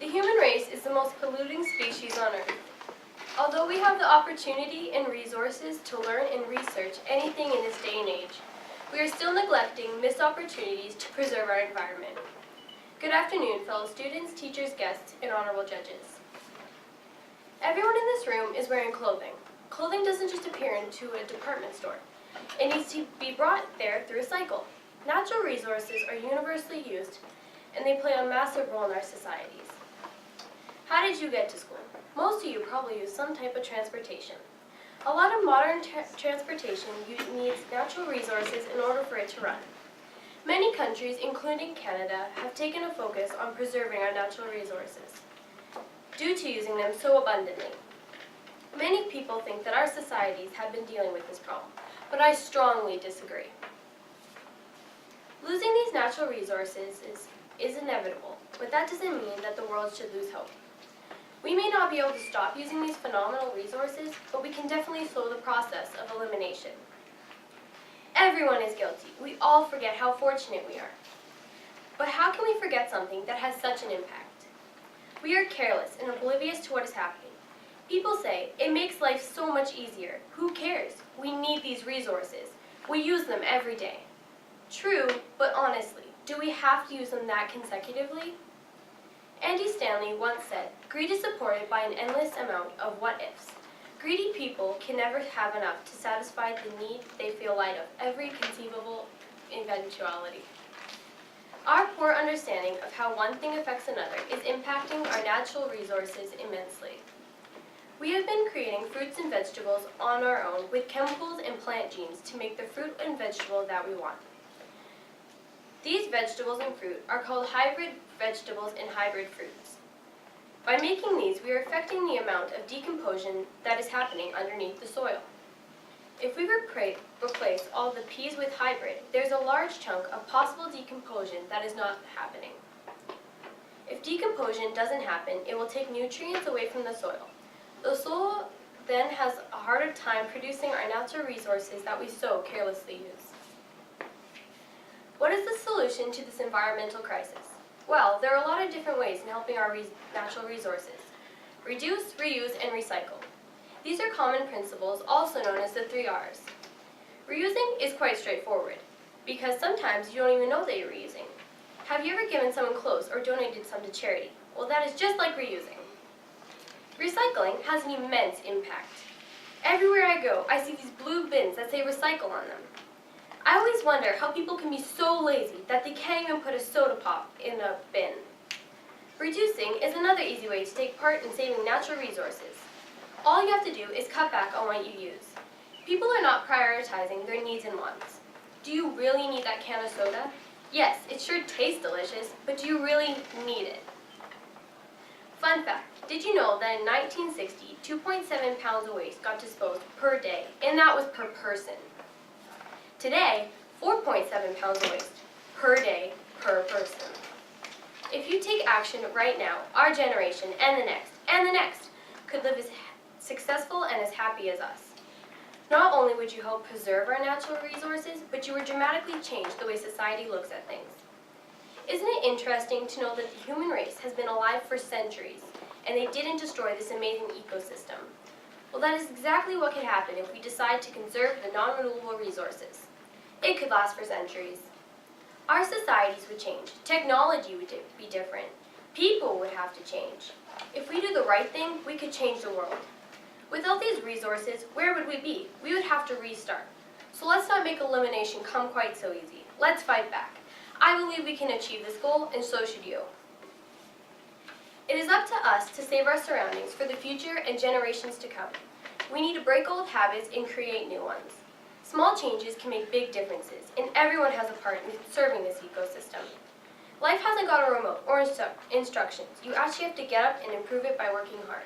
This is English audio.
The human race is the most polluting species on Earth. Although we have the opportunity and resources to learn and research anything in this day and age, we are still neglecting missed opportunities to preserve our environment. Good afternoon, fellow students, teachers, guests, and honorable judges. Everyone in this room is wearing clothing. Clothing doesn't just appear into a department store. It needs to be brought there through a cycle. Natural resources are universally used, and they play a massive role in our societies. How did you get to school? Most of you probably use some type of transportation. A lot of modern transportation needs natural resources in order for it to run. Many countries, including Canada, have taken a focus on preserving our natural resources due to using them so abundantly. Many people think that our societies have been dealing with this problem, but I strongly disagree. Losing these natural resources is inevitable, but that doesn't mean that the world should lose hope. We may not be able to stop using these phenomenal resources, but we can definitely slow the process of elimination. Everyone is guilty. We all forget how fortunate we are. But how can we forget something that has such an impact? We are careless and oblivious to what is happening. People say, it makes life so much easier. Who cares? We need these resources. We use them every day. True, but honestly, do we have to use them that consecutively? Andy Stanley once said, greed is supported by an endless amount of what-ifs. Greedy people can never have enough to satisfy the need they feel light of every conceivable eventuality. Our poor understanding of how one thing affects another is impacting our natural resources immensely. We have been creating fruits and vegetables on our own with chemicals and plant genes to make the fruit and vegetable that we want. These vegetables and fruit are called hybrid vegetables and hybrid fruits. By making these, we are affecting the amount of decomposition that is happening underneath the soil. If we replace all the peas with hybrid, there's a large chunk of possible decomposition that is not happening. If decomposition doesn't happen, it will take nutrients away from the soil. The soil then has a harder time producing our natural resources that we so carelessly use. What is the solution to this environmental crisis? Well, there are a lot of different ways in helping our natural resources. Reduce, reuse, and recycle. These are common principles, also known as the 3 R's. Reusing is quite straightforward, because sometimes you don't even know that you're reusing. Have you ever given someone clothes or donated some to charity? Well, that is just like reusing. Recycling has an immense impact. Everywhere I go, I see these blue bins that say recycle on them. I always wonder how people can be so lazy that they can't even put a soda pop in a bin. Reducing is another easy way to take part in saving natural resources. All you have to do is cut back on what you use. People are not prioritizing their needs and wants. Do you really need that can of soda? Yes, it sure tastes delicious, but do you really need it? Fun fact, did you know that in 1960, 2.7 pounds of waste got disposed per day, and that was per person? Today, 4.7 pounds of waste per day per person. If you take action right now, our generation and the next could live as successful and as happy as us. Not only would you help preserve our natural resources, but you would dramatically change the way society looks at things. Isn't it interesting to know that the human race has been alive for centuries, and they didn't destroy this amazing ecosystem? Well, that is exactly what could happen if we decide to conserve the non-renewable resources. It could last for centuries. Our societies would change. Technology would be different. People would have to change. If we do the right thing, we could change the world. Without these resources, where would we be? We would have to restart. So let's not make elimination come quite so easy. Let's fight back. I believe we can achieve this goal, and so should you. It is up to us to save our surroundings for the future and generations to come. We need to break old habits and create new ones. Small changes can make big differences, and everyone has a part in serving this ecosystem. Life hasn't got a remote or instructions. You actually have to get up and improve it by working hard.